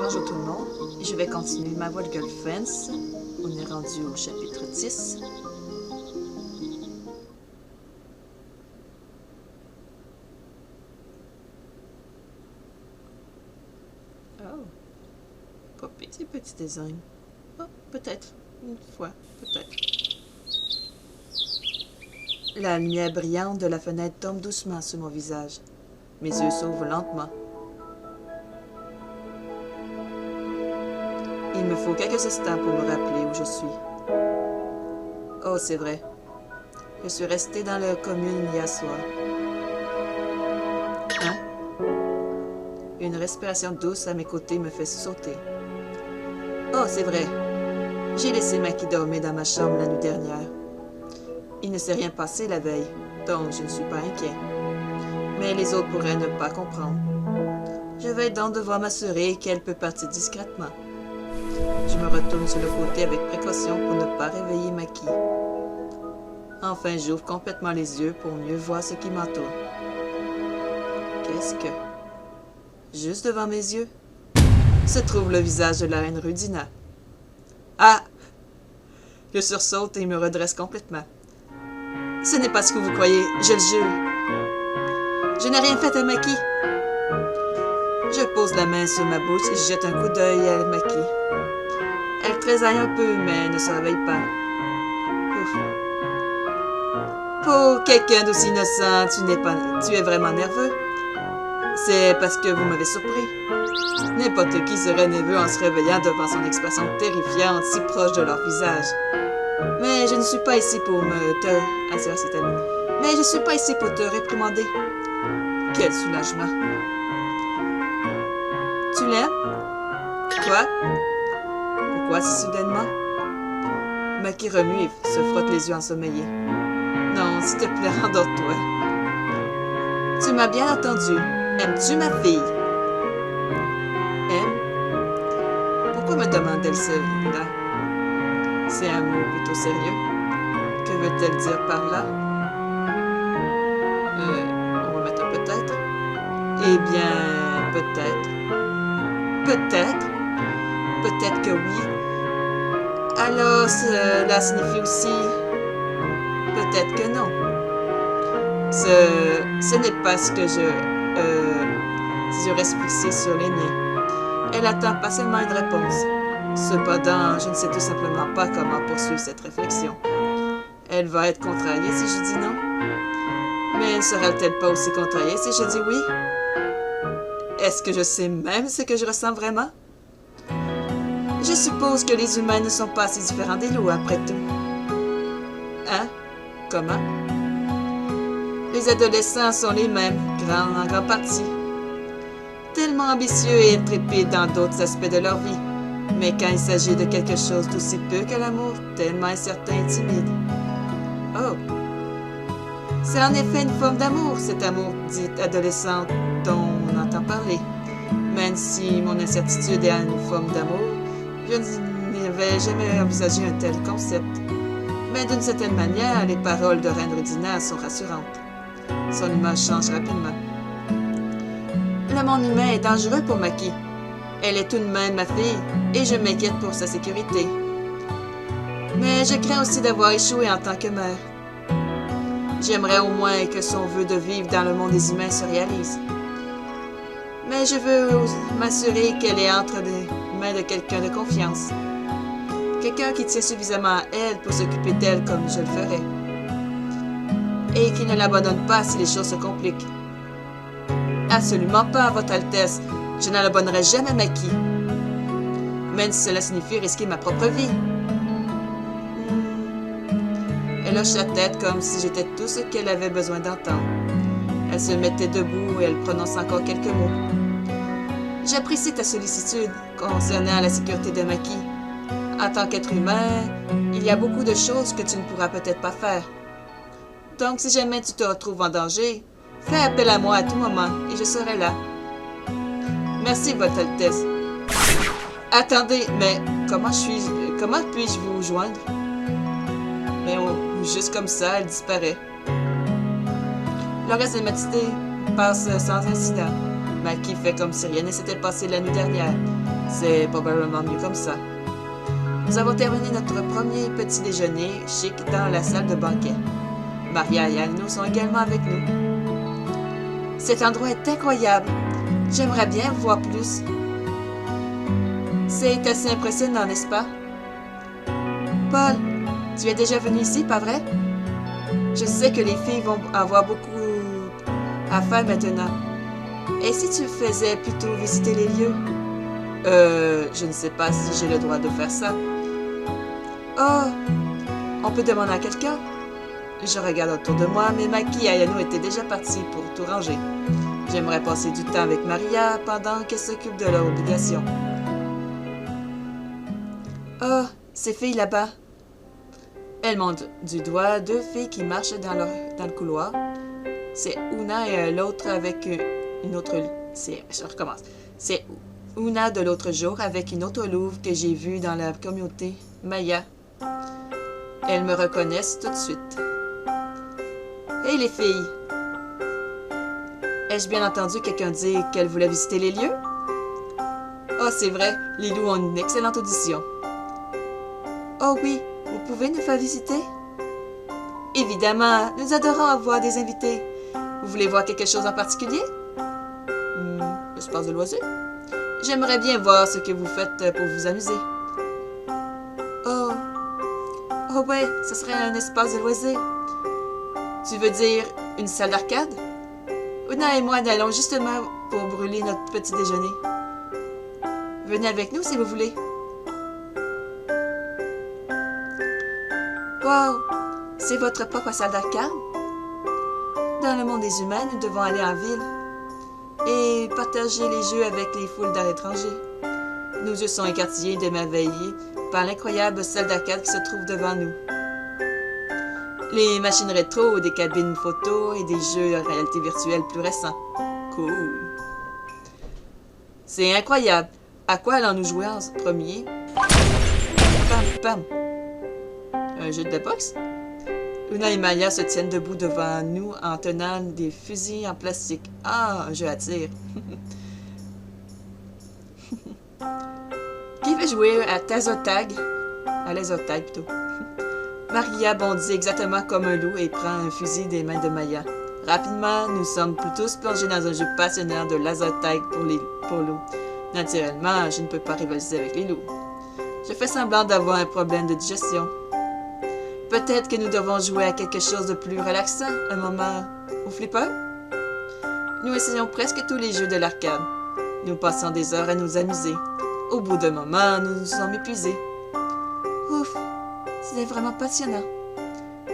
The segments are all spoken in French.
bonjour tout le monde. Je vais continuer ma voie de Girlfriends. On est rendu au chapitre 10. Oh. Pas pire, ces petits designs. Oh, peut-être. Une fois, peut-être. La lumière brillante de la fenêtre tombe doucement sur mon visage. Mes yeux s'ouvrent lentement. Il me faut quelques instants pour me rappeler où je suis. Oh, c'est vrai. Je suis restée dans la commune hier soir. Hein? Une respiration douce à mes côtés me fait sauter. Oh, c'est vrai. J'ai laissé Maki dormir dans ma chambre la nuit dernière. Il ne s'est rien passé la veille, donc je ne suis pas inquiet. Mais les autres pourraient ne pas comprendre. Je vais donc devoir m'assurer qu'elle peut partir discrètement. Je me retourne sur le côté avec précaution pour ne pas réveiller Maki. Enfin, j'ouvre complètement les yeux pour mieux voir ce qui m'entoure. Qu'est-ce que... Juste devant mes yeux, se trouve le visage de la reine Rudina. Ah! Je sursaute et me redresse complètement. Ce n'est pas ce que vous croyez, je le jure. Je n'ai rien fait à Maki. Je pose la main sur ma bouche et je jette un coup d'œil à Maki. Elle tressaille un peu, mais ne se réveille pas. Ouf. Pour quelqu'un d'aussi innocent, tu es vraiment nerveux. C'est parce que vous m'avez surpris. N'importe qui serait nerveux en se réveillant devant son expression terrifiante si proche de leur visage. Mais je ne suis pas ici pour Mais je suis pas ici pour te réprimander. Quel soulagement. Tu l'aimes? Quoi? Pourquoi si soudainement? Maki remue et se frotte les yeux ensommeillés. Non, s'il te plaît, endors-toi. Tu m'as bien entendu. Aimes-tu ma fille? Aime? Pourquoi me demande-t-elle cela? C'est un mot plutôt sérieux. Que veut-elle dire par là? On va mettre un peut-être. Eh bien, peut-être. Peut-être? Peut-être que oui. Alors, cela signifie aussi... Peut-être que non. Ce n'est pas ce que je reste fixée sur les miens. Elle attend patiemment une réponse. Cependant, je ne sais tout simplement pas comment poursuivre cette réflexion. Elle va être contrariée si je dis non. Mais ne sera-t-elle pas aussi contrariée si je dis oui? Est-ce que je sais même ce que je ressens vraiment? Je suppose que les humains ne sont pas si différents des loups après tout. Hein? Comment? Les adolescents sont les mêmes, en grande partie. Tellement ambitieux et intrépides dans d'autres aspects de leur vie. Mais quand il s'agit de quelque chose d'aussi peu que l'amour, tellement incertain et timide. Oh! C'est en effet une forme d'amour, cet amour dit adolescent dont on entend parler. Même si mon incertitude est une forme d'amour, je n'avais jamais envisagé un tel concept. Mais d'une certaine manière, les paroles de Reine Rudina sont rassurantes. Son humeur change rapidement. Le monde humain est dangereux pour Maki. Elle est tout de même ma fille, et je m'inquiète pour sa sécurité. Mais je crains aussi d'avoir échoué en tant que mère. J'aimerais au moins que son vœu de vivre dans le monde des humains se réalise. Mais je veux m'assurer qu'elle est entre les mains de quelqu'un de confiance. Quelqu'un qui tient suffisamment à elle pour s'occuper d'elle comme je le ferais. Et qui ne l'abandonne pas si les choses se compliquent. Absolument pas, Votre Altesse. Je ne l'abandonnerai jamais Maki. Même si cela signifie risquer ma propre vie. Elle hoche la tête comme si j'étais tout ce qu'elle avait besoin d'entendre. Elle se mettait debout et elle prononce encore quelques mots. J'apprécie ta sollicitude concernant la sécurité de Maki. En tant qu'être humain, il y a beaucoup de choses que tu ne pourras peut-être pas faire. Donc, si jamais tu te retrouves en danger, fais appel à moi à tout moment et je serai là. Merci, Votre Altesse. Attendez, mais comment puis-je vous joindre? Mais juste comme ça, elle disparaît. Le reste de la matinée passe sans incident. Maki fait comme si rien ne s'était passé la nuit dernière. C'est probablement mieux comme ça. Nous avons terminé notre premier petit déjeuner chic dans la salle de banquet. Maria et Ayano sont également avec nous. Cet endroit est incroyable. J'aimerais bien voir plus. C'est assez impressionnant, n'est-ce pas? Paul, tu es déjà venu ici, pas vrai? Je sais que les filles vont avoir beaucoup à faire maintenant. Et si tu faisais plutôt visiter les lieux? Je ne sais pas si j'ai le droit de faire ça. Oh, on peut demander à quelqu'un? Je regarde autour de moi, mais Maki et Ayano étaient déjà partis pour tout ranger. J'aimerais passer du temps avec Maria pendant qu'elle s'occupe de leurs obligations. Oh, ces filles là-bas. Elle montre du doigt deux filles qui marchent dans le couloir. C'est Una et l'autre avec une autre... Je recommence. C'est Una de l'autre jour avec une autre louve que j'ai vue dans la communauté Maya. Elles me reconnaissent tout de suite. Hey les filles! Ai-je bien entendu quelqu'un dire qu'elle voulait visiter les lieux? Oh, c'est vrai, les loups ont une excellente audition. Oh oui, vous pouvez nous faire visiter? Évidemment, nous adorons avoir des invités. Vous voulez voir quelque chose en particulier? L'espace de loisirs? J'aimerais bien voir ce que vous faites pour vous amuser. Oh ouais, ce serait un espace de loisirs. Tu veux dire une salle d'arcade? Una et moi allons justement pour brûler notre petit déjeuner. Venez avec nous si vous voulez. Wow! C'est votre propre salle d'arcade? Dans le monde des humains, nous devons aller en ville et partager les jeux avec les foules d'étrangers. Nos jeux sont écartillés d'émerveillés par l'incroyable salle d'arcade qui se trouve devant nous. Les machines rétro, des cabines photo et des jeux de réalité virtuelle plus récents. Cool! C'est incroyable! À quoi allons-nous jouer en premier? Pam, pam! Un jeu de boxe? Una et Maya se tiennent debout devant nous en tenant des fusils en plastique. Ah, un jeu à tir! Qui veut jouer à Laser Tag? À Laser Tag plutôt. Maria bondit exactement comme un loup et prend un fusil des mains de Maya. Rapidement, nous sommes tous plongés dans un jeu passionnant de laser tag pour loups. Naturellement, je ne peux pas rivaliser avec les loups. Je fais semblant d'avoir un problème de digestion. Peut-être que nous devons jouer à quelque chose de plus relaxant, un moment au flipper? Nous essayons presque tous les jeux de l'arcade. Nous passons des heures à nous amuser. Au bout d'un moment, nous nous sommes épuisés. Ouf! C'est vraiment passionnant.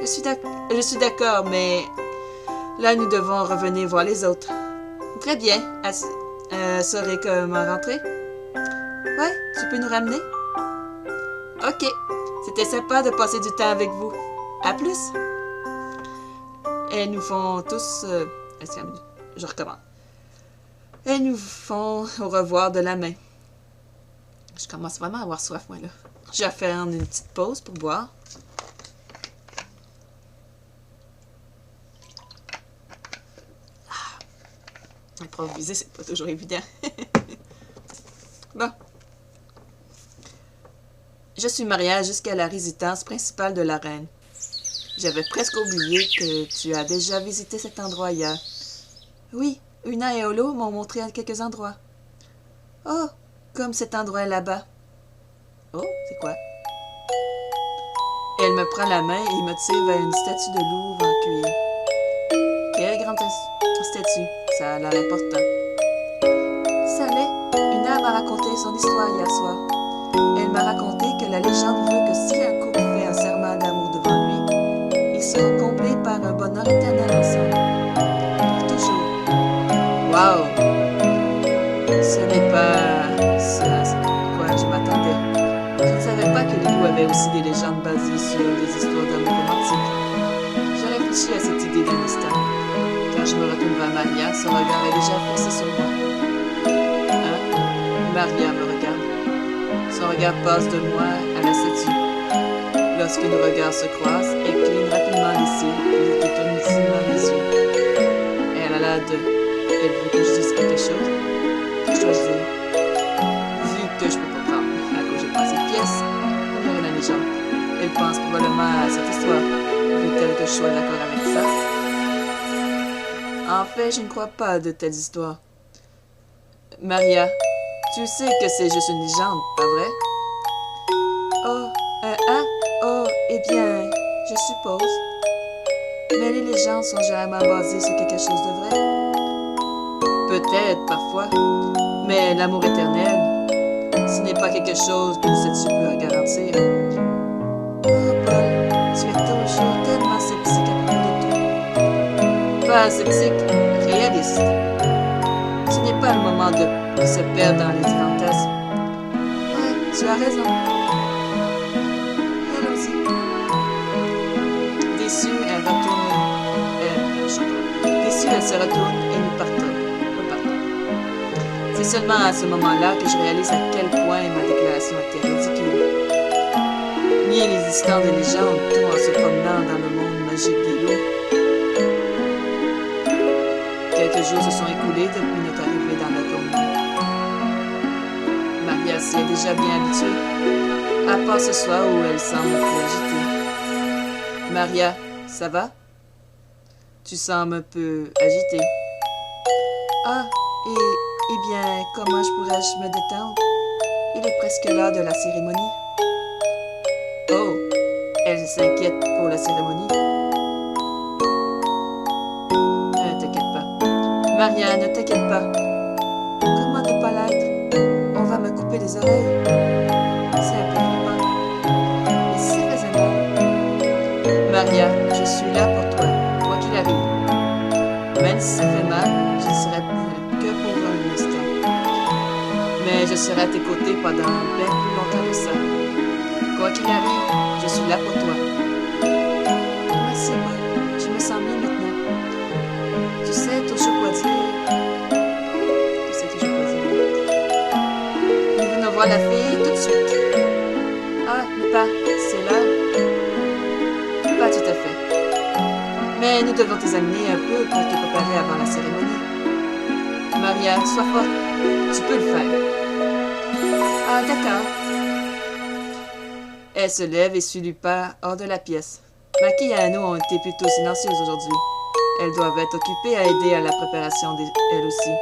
Je suis d'accord, mais là, nous devons revenir voir les autres. Très bien. Saurais comment rentrer? Ouais, tu peux nous ramener? Ok. C'était sympa de passer du temps avec vous. À plus. Elles nous font tous... je recommence. Elles nous font au revoir de la main. Je commence vraiment à avoir soif, moi, là. Je vais faire une petite pause pour boire. Improviser, c'est pas toujours évident. Bon. Je suis Maria jusqu'à la résidence principale de la reine. J'avais presque oublié que tu as déjà visité cet endroit hier. Oui, Una et Olo m'ont montré à quelques endroits. Oh, comme cet endroit là-bas. Oh, c'est quoi? Elle me prend la main et me tire vers une statue de louve en cuir. Quelle grande statue, ça a l'air important. Ça l'est, Una m'a raconté son histoire hier soir. Elle m'a raconté que la légende veut que si un couple fait un serment d'amour devant lui, ils seront comblés par un bonheur éternel ensemble. Pour toujours. Wow! Ce n'est pas ça à quoi je m'attendais. Je ne savais pas que les loups avaient aussi des légendes basées sur des histoires d'amour romantique. J'ai réfléchi à cette idée d'un instant. Quand je me retourne vers Maria, son regard est déjà fixé sur moi. Hein? Maria me regarde. Son regard passe de moi à la statue. Lorsque nos regards se croisent, elle cligne rapidement les cils, puis détourne timidement les yeux. Elle a l'air de... Elle veut que je dise quelque chose? Que je dois dire? Vu que je sois d'accord avec ça. En fait, je ne crois pas de telles histoires. Maria, tu sais que c'est juste une légende, pas vrai? Oh, hein? Oh, eh bien, je suppose. Mais les légendes sont généralement basées sur quelque chose de vrai. Peut-être, parfois. Mais l'amour éternel, ce n'est pas quelque chose que cette super à garantir. Oh, Paul, tu es toujours tellement sceptique à propos de tout. Pas sceptique, réaliste. Ce n'est pas le moment de se perdre dans les fantasmes. Ouais, tu as raison. Allons-y. Déçue, elle se retourne et nous partons. C'est seulement à ce moment-là que je réalise à quel point ma déclaration était ridicule. Nier l'existence des légendes, tout en se promenant dans le monde magique des loups. Quelques jours se sont écoulés depuis notre arrivée dans la commune. Maria s'y est déjà bien habituée, à part ce soir où elle semble un peu agitée. Maria, ça va? Tu sembles un peu agitée. Ah, eh bien, comment pourrais-je me détendre? Il est presque l'heure de la cérémonie. Oh, elle s'inquiète pour la cérémonie. Ne t'inquiète pas. Maria, ne t'inquiète pas. Comment ne pas l'être? On va me couper les oreilles. C'est un peu flippant. Et si ça faisait mal? Maria, je suis là pour toi, quoi qu'il arrive. Même si ça fait mal, je ne serai que pour un instant. Mais je serai à tes côtés pendant bien plus longtemps que ça. Quoi qu'il arrive, je suis là pour toi. Merci, Paul. Je me sens mieux maintenant. Tu sais toujours quoi dire. Nous venons voir la fille tout de suite. Ah, mais pas, c'est l'heure. Pas tout à fait. Mais nous devons t'examiner un peu pour te préparer avant la cérémonie. Maria, sois forte. Tu peux le faire. Ah, d'accord. Elle se lève et suit Lupin hors de la pièce. Maki et Anno ont été plutôt silencieuses aujourd'hui. Elles doivent être occupées à aider à la préparation elles aussi.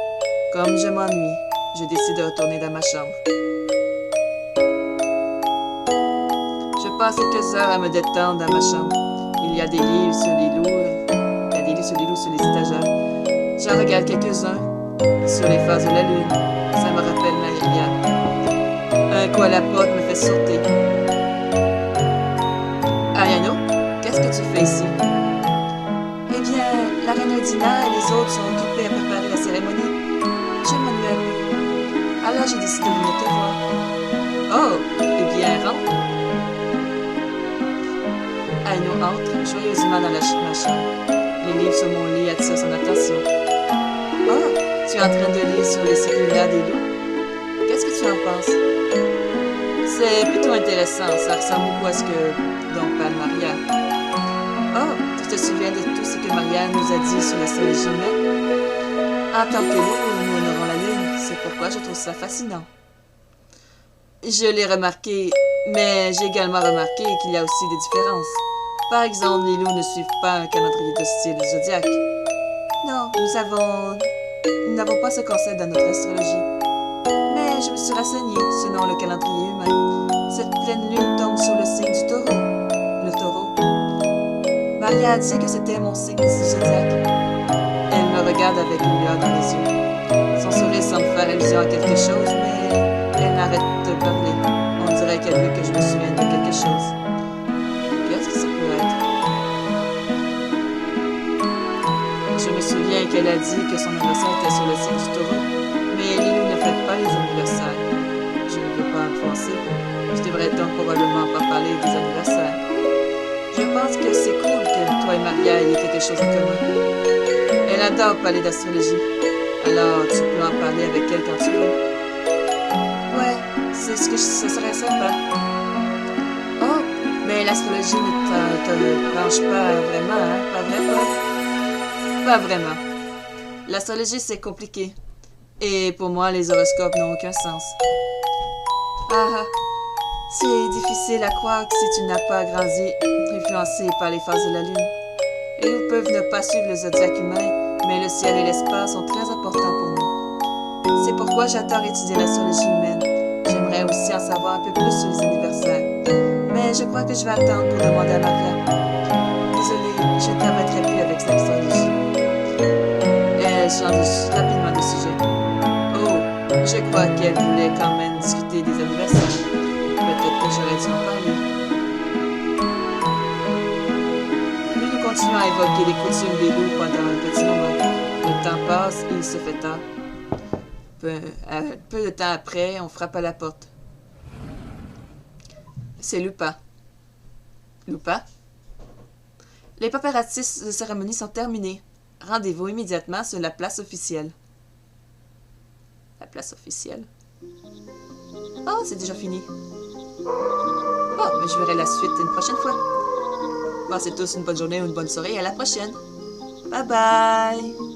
Comme je m'ennuie, je décide de retourner dans ma chambre. Je passe quelques heures à me détendre dans ma chambre. Il y a des livres sur les loups. Sur les étagères. J'en regarde quelques-uns. Sur les phases de la lune. Ça me rappelle Maria. Un coup à la porte me fait sauter. Ayano, qu'est-ce que tu fais ici? Eh bien, la reine Dina et les autres sont occupés à préparer la cérémonie. Je m'ennuie un peu. Alors j'ai décidé de venir te voir. Oh, eh bien, rentre. Ayano entre joyeusement dans ma chambre. Les livres sur mon lit attirent son attention. Oh, tu es en train de lire sur les séculaires des loups? Qu'est-ce que tu en penses? C'est plutôt intéressant, ça ressemble beaucoup à ce dont parle Maria. Oh, tu te souviens de tout ce que Maria nous a dit sur l'astrologie humaine? En tant que loup, nous honorons la lune, c'est pourquoi je trouve ça fascinant. Je l'ai remarqué, mais j'ai également remarqué qu'il y a aussi des différences. Par exemple, les loups ne suivent pas un calendrier de style zodiaque. Non, nous n'avons pas ce concept dans notre astrologie. Mais je me suis renseignée selon le calendrier humain. Cette pleine lune tombe sur le signe du taureau. Le taureau. Maria a dit que c'était mon signe zodiaque. Elle me regarde avec une lueur dans les yeux. Son sourire semble faire allusion à quelque chose, mais elle n'arrête de parler. On dirait qu'elle veut que je me souvienne de quelque chose. Qu'est-ce que ça peut être? Je me souviens qu'elle a dit que son anniversaire était sur le signe du taureau, mais les loups ne fêtent pas les anniversaires. Je ne veux pas influencer. Je devrais donc probablement pas parler des anniversaires. Je pense que c'est cool que toi et Maria ayez quelque chose en commun. Elle adore parler d'astrologie. Alors, tu peux en parler avec elle quand tu veux. Ouais, ce serait sympa. Oh, mais l'astrologie ne te branche pas vraiment, hein? Pas vrai, Paul? Pas vraiment. L'astrologie, c'est compliqué. Et pour moi, les horoscopes n'ont aucun sens. Ah, c'est difficile à croire que si tu n'as pas grandi influencé par les phases de la lune. Et nous peuvent ne pas suivre le zodiaque humain, mais le ciel et l'espace sont très importants pour nous. C'est pourquoi j'adore étudier l'astrologie humaine. J'aimerais aussi en savoir un peu plus sur les anniversaires. Mais je crois que je vais attendre pour demander à Maria. Désolée, je ne t'arrêterai plus avec l'astrologie. Elle change rapidement de sujet. Oh, je crois qu'elle voulait quand même discuter des anniversaires. Peut-être que j'aurais dû en parler. Nous continuons à évoquer les coutumes des loups pendant un petit moment. Le temps passe et il se fait tard. Peu de temps après, on frappe à la porte. C'est Lupa. Lupa? Les préparatifs de cérémonie sont terminés. Rendez-vous immédiatement sur la place officielle. La place officielle? Oh, c'est déjà fini. Bon, mais je verrai la suite une prochaine fois. Passez tous une bonne journée ou une bonne soirée. À la prochaine. Bye bye!